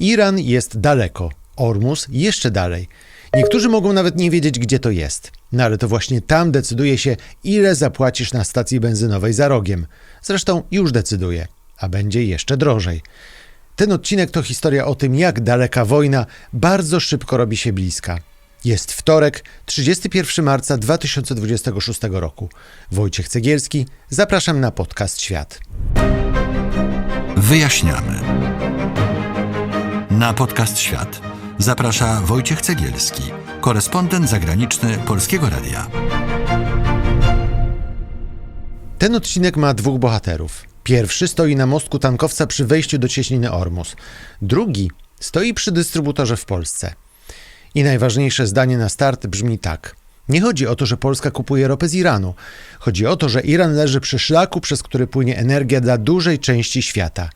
Iran jest daleko, Ormus jeszcze dalej. Niektórzy mogą nawet nie wiedzieć, gdzie to jest. No ale to właśnie tam decyduje się, ile zapłacisz na stacji benzynowej za rogiem. Zresztą już decyduje, a będzie jeszcze drożej. Ten odcinek to historia o tym, jak daleka wojna bardzo szybko robi się bliska. Jest wtorek, 31 marca 2026 roku. Wojciech Cegielski, zapraszam na podcast Świat. Wyjaśniamy. Na podcast Świat zaprasza Wojciech Cegielski, korespondent zagraniczny Polskiego Radia. Ten odcinek ma dwóch bohaterów. Pierwszy stoi na mostku tankowca przy wejściu do cieśniny Ormus. Drugi stoi przy dystrybutorze w Polsce. I najważniejsze zdanie na start brzmi tak. Nie chodzi o to, że Polska kupuje ropę z Iranu. Chodzi o to, że Iran leży przy szlaku, przez który płynie energia dla dużej części świata.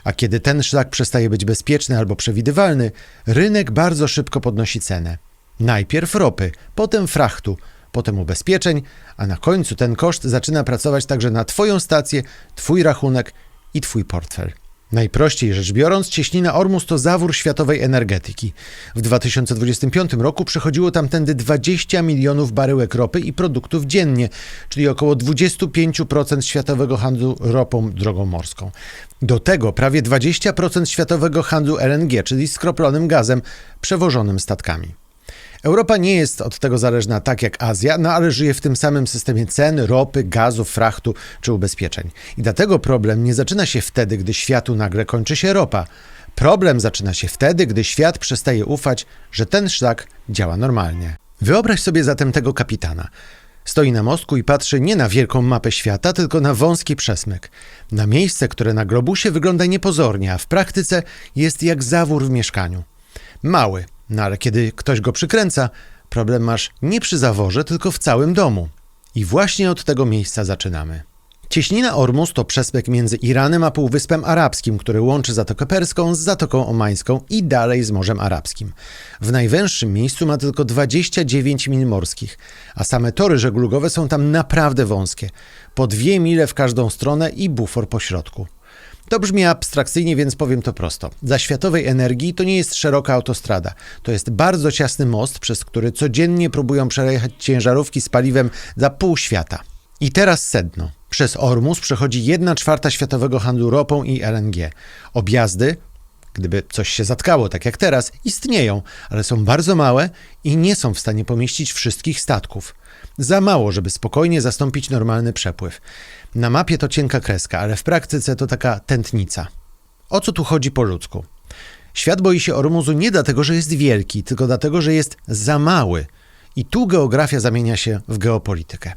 A kiedy ten szlak przestaje być bezpieczny albo przewidywalny, rynek bardzo szybko podnosi cenę. Najpierw ropy, potem frachtu, potem ubezpieczeń, a na końcu ten koszt zaczyna pracować także na Twoją stację, Twój rachunek i Twój portfel. Najprościej rzecz biorąc, cieśnina Ormus to zawór światowej energetyki. W 2025 roku przechodziło tamtędy 20 milionów baryłek ropy i produktów dziennie, czyli około 25% światowego handlu ropą drogą morską. Do tego prawie 20% światowego handlu LNG, czyli skroplonym gazem przewożonym statkami. Europa nie jest od tego zależna tak jak Azja, ale żyje w tym samym systemie cen, ropy, gazu, frachtu czy ubezpieczeń. I dlatego problem nie zaczyna się wtedy, gdy światu nagle kończy się ropa. Problem zaczyna się wtedy, gdy świat przestaje ufać, że ten szlak działa normalnie. Wyobraź sobie zatem tego kapitana. Stoi na mostku i patrzy nie na wielką mapę świata, tylko na wąski przesmyk. Na miejsce, które na globusie wygląda niepozornie, a w praktyce jest jak zawór w mieszkaniu. Mały. No ale kiedy ktoś go przykręca, problem masz nie przy zaworze, tylko w całym domu. I właśnie od tego miejsca zaczynamy. Cieśnina Ormus to przesmyk między Iranem a Półwyspem Arabskim, który łączy Zatokę Perską z Zatoką Omańską i dalej z Morzem Arabskim. W najwęższym miejscu ma tylko 29 mil morskich, a same tory żeglugowe są tam naprawdę wąskie. Po 2 mile w każdą stronę i bufor po środku. To brzmi abstrakcyjnie, więc powiem to prosto. Dla światowej energii to nie jest szeroka autostrada. To jest bardzo ciasny most, przez który codziennie próbują przejechać ciężarówki z paliwem za pół świata. I teraz sedno. Przez Ormus przechodzi 1/4 światowego handlu ropą i LNG. Objazdy, gdyby coś się zatkało, tak jak teraz, istnieją, ale są bardzo małe i nie są w stanie pomieścić wszystkich statków. Za mało, żeby spokojnie zastąpić normalny przepływ. Na mapie to cienka kreska, ale w praktyce to taka tętnica. O co tu chodzi po ludzku? Świat boi się Ormuzu nie dlatego, że jest wielki, tylko dlatego, że jest za mały. I tu geografia zamienia się w geopolitykę.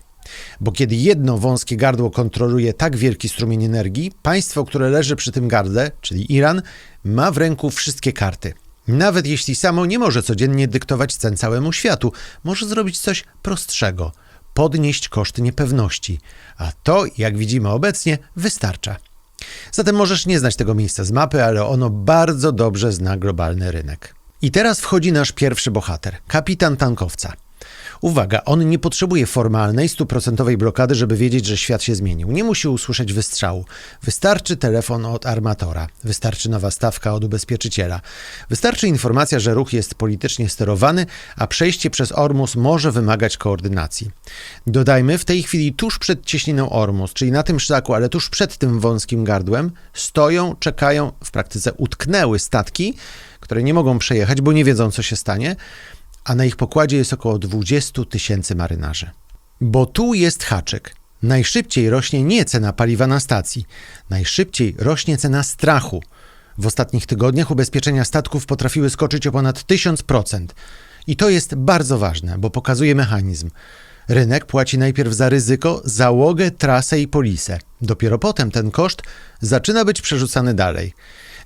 Bo kiedy jedno wąskie gardło kontroluje tak wielki strumień energii, państwo, które leży przy tym gardle, czyli Iran, ma w ręku wszystkie karty. Nawet jeśli samo nie może codziennie dyktować cen całemu światu, może zrobić coś prostszego. Podnieść koszty niepewności. A to, jak widzimy obecnie, wystarcza. Zatem możesz nie znać tego miejsca z mapy, ale ono bardzo dobrze zna globalny rynek. I teraz wchodzi nasz pierwszy bohater, kapitan tankowca. Uwaga, on nie potrzebuje formalnej, 100% blokady, żeby wiedzieć, że świat się zmienił. Nie musi usłyszeć wystrzału. Wystarczy telefon od armatora. Wystarczy nowa stawka od ubezpieczyciela. Wystarczy informacja, że ruch jest politycznie sterowany, a przejście przez Ormus może wymagać koordynacji. Dodajmy, w tej chwili tuż przed cieśniną Ormus, czyli na tym szlaku, ale tuż przed tym wąskim gardłem, stoją, czekają, w praktyce utknęły statki, które nie mogą przejechać, bo nie wiedzą, co się stanie, a na ich pokładzie jest około 20 000 marynarzy. Bo tu jest haczyk. Najszybciej rośnie nie cena paliwa na stacji, najszybciej rośnie cena strachu. W ostatnich tygodniach ubezpieczenia statków potrafiły skoczyć o ponad 1000%. I to jest bardzo ważne, bo pokazuje mechanizm. Rynek płaci najpierw za ryzyko, załogę, trasę i polisę. Dopiero potem ten koszt zaczyna być przerzucany dalej.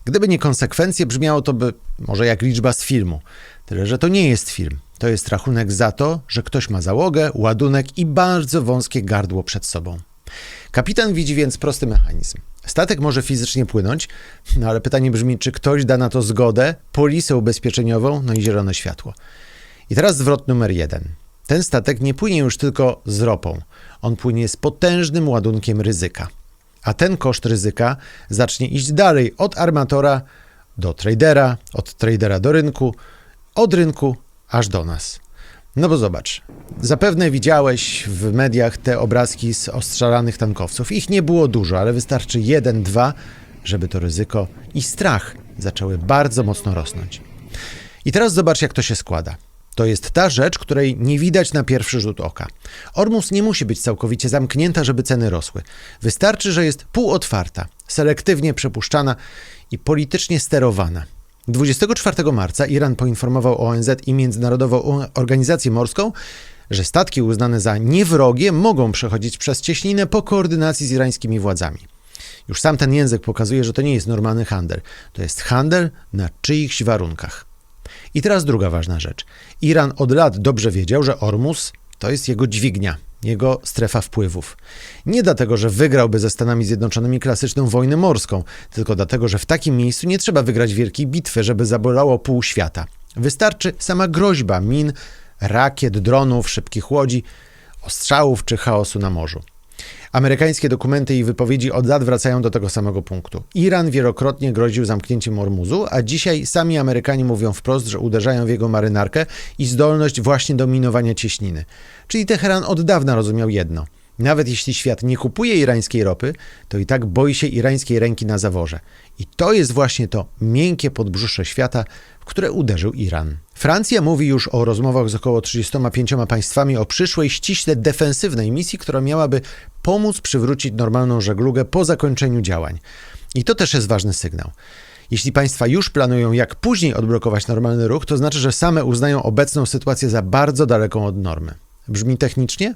Gdyby nie konsekwencje, brzmiało to by może jak liczba z filmu. Tyle, że to nie jest film. To jest rachunek za to, że ktoś ma załogę, ładunek i bardzo wąskie gardło przed sobą. Kapitan widzi więc prosty mechanizm. Statek może fizycznie płynąć, ale pytanie brzmi, czy ktoś da na to zgodę, polisę ubezpieczeniową, i zielone światło. I teraz zwrot numer 1. Ten statek nie płynie już tylko z ropą. On płynie z potężnym ładunkiem ryzyka. A ten koszt ryzyka zacznie iść dalej od armatora do tradera, od tradera do rynku, od rynku aż do nas. No bo zobacz, zapewne widziałeś w mediach te obrazki z ostrzelanych tankowców. Ich nie było dużo, ale wystarczy 1, 2, żeby to ryzyko i strach zaczęły bardzo mocno rosnąć. I teraz zobacz, jak to się składa. To jest ta rzecz, której nie widać na pierwszy rzut oka. Ormus nie musi być całkowicie zamknięta, żeby ceny rosły. Wystarczy, że jest półotwarta, selektywnie przepuszczana i politycznie sterowana. 24 marca Iran poinformował ONZ i Międzynarodową Organizację Morską, że statki uznane za niewrogie mogą przechodzić przez cieśninę po koordynacji z irańskimi władzami. Już sam ten język pokazuje, że to nie jest normalny handel. To jest handel na czyichś warunkach. I teraz druga ważna rzecz. Iran od lat dobrze wiedział, że Ormus to jest jego dźwignia, jego strefa wpływów. Nie dlatego, że wygrałby ze Stanami Zjednoczonymi klasyczną wojnę morską, tylko dlatego, że w takim miejscu nie trzeba wygrać wielkiej bitwy, żeby zabolało pół świata. Wystarczy sama groźba min, rakiet, dronów, szybkich łodzi, ostrzałów czy chaosu na morzu. Amerykańskie dokumenty i wypowiedzi od lat wracają do tego samego punktu. Iran wielokrotnie groził zamknięciem Ormuzu, a dzisiaj sami Amerykanie mówią wprost, że uderzają w jego marynarkę i zdolność właśnie do minowania cieśniny. Czyli Teheran od dawna rozumiał jedno. Nawet jeśli świat nie kupuje irańskiej ropy, to i tak boi się irańskiej ręki na zaworze. I to jest właśnie to miękkie podbrzusze świata, w które uderzył Iran. Francja mówi już o rozmowach z około 35 państwami o przyszłej, ściśle defensywnej misji, która miałaby pomóc przywrócić normalną żeglugę po zakończeniu działań. I to też jest ważny sygnał. Jeśli państwa już planują, jak później odblokować normalny ruch, to znaczy, że same uznają obecną sytuację za bardzo daleką od normy. Brzmi technicznie?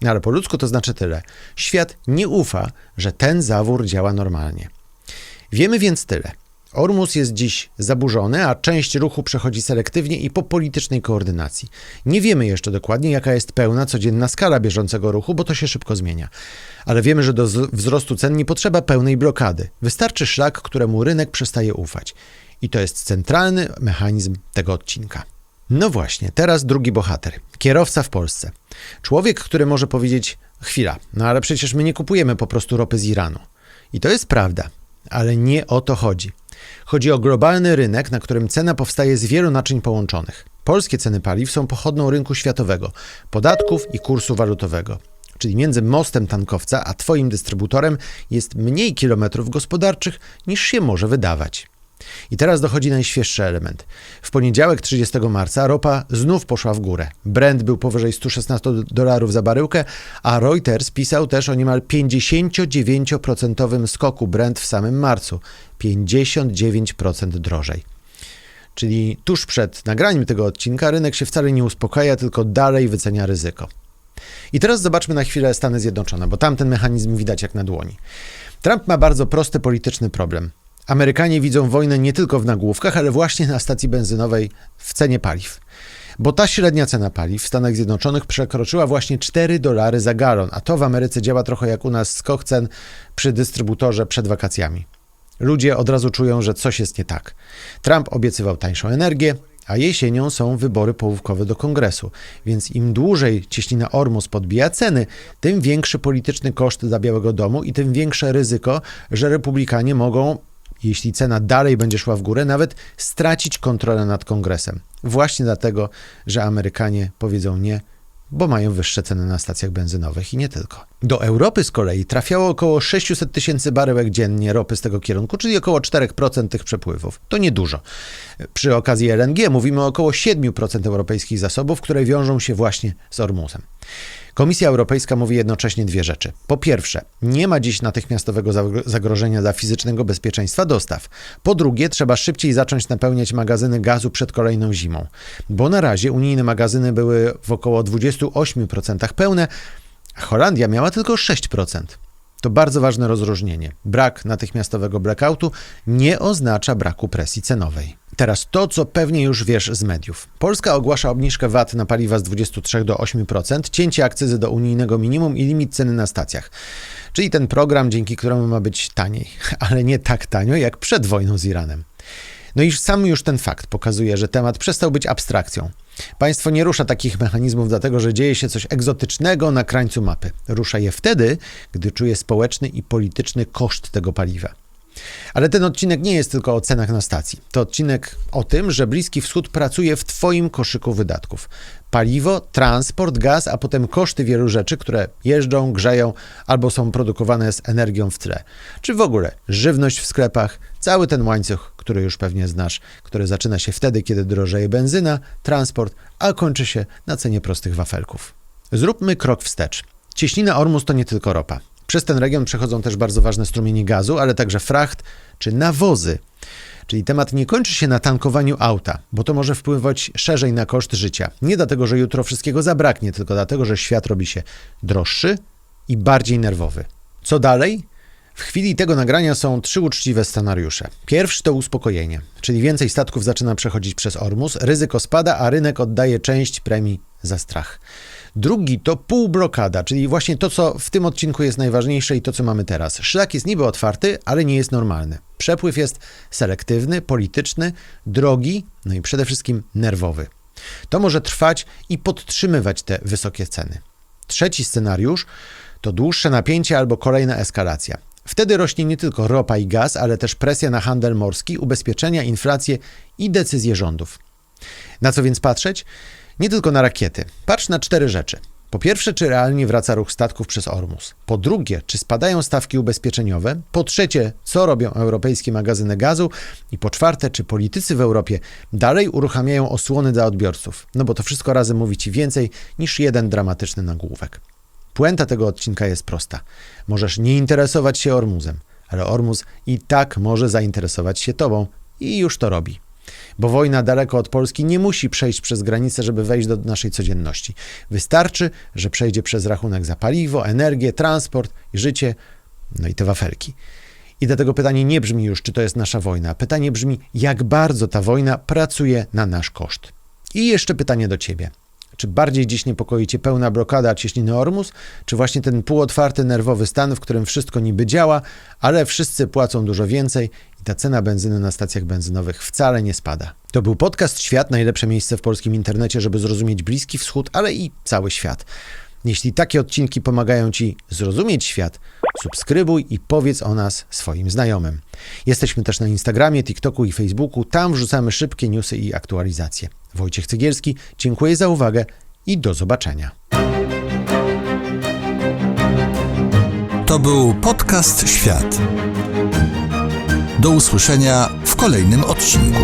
Ale po ludzku to znaczy tyle. Świat nie ufa, że ten zawór działa normalnie. Wiemy więc tyle. Ormus jest dziś zaburzony, a część ruchu przechodzi selektywnie i po politycznej koordynacji. Nie wiemy jeszcze dokładnie, jaka jest pełna, codzienna skala bieżącego ruchu, bo to się szybko zmienia. Ale wiemy, że do wzrostu cen nie potrzeba pełnej blokady. Wystarczy szlak, któremu rynek przestaje ufać. I to jest centralny mechanizm tego odcinka. No właśnie, teraz drugi bohater. Kierowca w Polsce. Człowiek, który może powiedzieć, chwila, no ale przecież my nie kupujemy po prostu ropy z Iranu. I to jest prawda, ale nie o to chodzi. Chodzi o globalny rynek, na którym cena powstaje z wielu naczyń połączonych. Polskie ceny paliw są pochodną rynku światowego, podatków i kursu walutowego. Czyli między mostem tankowca a twoim dystrybutorem jest mniej kilometrów gospodarczych, niż się może wydawać. I teraz dochodzi najświeższy element. W poniedziałek 30 marca ropa znów poszła w górę. Brent był powyżej $116 za baryłkę, a Reuters pisał też o niemal 59% skoku Brent w samym marcu. 59% drożej. Czyli tuż przed nagraniem tego odcinka rynek się wcale nie uspokaja, tylko dalej wycenia ryzyko. I teraz zobaczmy na chwilę Stany Zjednoczone, bo tam ten mechanizm widać jak na dłoni. Trump ma bardzo prosty polityczny problem. Amerykanie widzą wojnę nie tylko w nagłówkach, ale właśnie na stacji benzynowej w cenie paliw. Bo ta średnia cena paliw w Stanach Zjednoczonych przekroczyła właśnie $4 za galon, a to w Ameryce działa trochę jak u nas skok cen przy dystrybutorze przed wakacjami. Ludzie od razu czują, że coś jest nie tak. Trump obiecywał tańszą energię, a jesienią są wybory połówkowe do Kongresu, więc im dłużej cieśnina Ormus podbija ceny, tym większy polityczny koszt dla Białego Domu i tym większe ryzyko, że republikanie mogą, jeśli cena dalej będzie szła w górę, nawet stracić kontrolę nad Kongresem. Właśnie dlatego, że Amerykanie powiedzą nie, bo mają wyższe ceny na stacjach benzynowych i nie tylko. Do Europy z kolei trafiało około 600 tysięcy baryłek dziennie ropy z tego kierunku, czyli około 4% tych przepływów. To niedużo. Przy okazji LNG mówimy o około 7% europejskich zasobów, które wiążą się właśnie z Ormusem. Komisja Europejska mówi jednocześnie dwie rzeczy. Po pierwsze, nie ma dziś natychmiastowego zagrożenia dla fizycznego bezpieczeństwa dostaw. Po drugie, trzeba szybciej zacząć napełniać magazyny gazu przed kolejną zimą. Bo na razie unijne magazyny były w około 28% pełne, a Holandia miała tylko 6%. To bardzo ważne rozróżnienie. Brak natychmiastowego blackoutu nie oznacza braku presji cenowej. Teraz to, co pewnie już wiesz z mediów. Polska ogłasza obniżkę VAT na paliwa z 23 do 8%, cięcie akcyzy do unijnego minimum i limit ceny na stacjach. Czyli ten program, dzięki któremu ma być taniej, ale nie tak tanio jak przed wojną z Iranem. No i sam już ten fakt pokazuje, że temat przestał być abstrakcją. Państwo nie rusza takich mechanizmów dlatego, że dzieje się coś egzotycznego na krańcu mapy. Rusza je wtedy, gdy czuje społeczny i polityczny koszt tego paliwa. Ale ten odcinek nie jest tylko o cenach na stacji. To odcinek o tym, że Bliski Wschód pracuje w Twoim koszyku wydatków. Paliwo, transport, gaz, a potem koszty wielu rzeczy, które jeżdżą, grzeją albo są produkowane z energią w tle. Czy w ogóle żywność w sklepach, cały ten łańcuch, który już pewnie znasz, który zaczyna się wtedy, kiedy drożeje benzyna, transport, a kończy się na cenie prostych wafelków. Zróbmy krok wstecz. Cieśnina Ormus to nie tylko ropa. Przez ten region przechodzą też bardzo ważne strumienie gazu, ale także fracht czy nawozy. Czyli temat nie kończy się na tankowaniu auta, bo to może wpływać szerzej na koszt życia. Nie dlatego, że jutro wszystkiego zabraknie, tylko dlatego, że świat robi się droższy i bardziej nerwowy. Co dalej? W chwili tego nagrania są 3 uczciwe scenariusze. Pierwszy to uspokojenie, czyli więcej statków zaczyna przechodzić przez Ormus, ryzyko spada, a rynek oddaje część premii za strach. Drugi to półblokada, czyli właśnie to, co w tym odcinku jest najważniejsze i to, co mamy teraz. Szlak jest niby otwarty, ale nie jest normalny. Przepływ jest selektywny, polityczny, drogi, no i przede wszystkim nerwowy. To może trwać i podtrzymywać te wysokie ceny. Trzeci scenariusz to dłuższe napięcie albo kolejna eskalacja. Wtedy rośnie nie tylko ropa i gaz, ale też presja na handel morski, ubezpieczenia, inflację i decyzje rządów. Na co więc patrzeć? Nie tylko na rakiety. Patrz na 4 rzeczy. Po pierwsze, czy realnie wraca ruch statków przez Ormus. Po drugie, czy spadają stawki ubezpieczeniowe. Po trzecie, co robią europejskie magazyny gazu. I po czwarte, czy politycy w Europie dalej uruchamiają osłony dla odbiorców. No bo to wszystko razem mówi Ci więcej niż jeden dramatyczny nagłówek. Puenta tego odcinka jest prosta. Możesz nie interesować się Ormusem, ale Ormus i tak może zainteresować się Tobą i już to robi. Bo wojna daleko od Polski nie musi przejść przez granicę, żeby wejść do naszej codzienności. Wystarczy, że przejdzie przez rachunek za paliwo, energię, transport i życie, no i te wafelki. I dlatego pytanie nie brzmi już, czy to jest nasza wojna. Pytanie brzmi, jak bardzo ta wojna pracuje na nasz koszt. I jeszcze pytanie do Ciebie. Czy bardziej dziś niepokoi Cię pełna blokada cieśniny Ormus, czy właśnie ten półotwarty, nerwowy stan, w którym wszystko niby działa, ale wszyscy płacą dużo więcej i ta cena benzyny na stacjach benzynowych wcale nie spada? To był podcast Świat, najlepsze miejsce w polskim internecie, żeby zrozumieć Bliski Wschód, ale i cały świat. Jeśli takie odcinki pomagają Ci zrozumieć świat, subskrybuj i powiedz o nas swoim znajomym. Jesteśmy też na Instagramie, TikToku i Facebooku. Tam wrzucamy szybkie newsy i aktualizacje. Wojciech Cegielski, dziękuję za uwagę i do zobaczenia. To był podcast Świat. Do usłyszenia w kolejnym odcinku.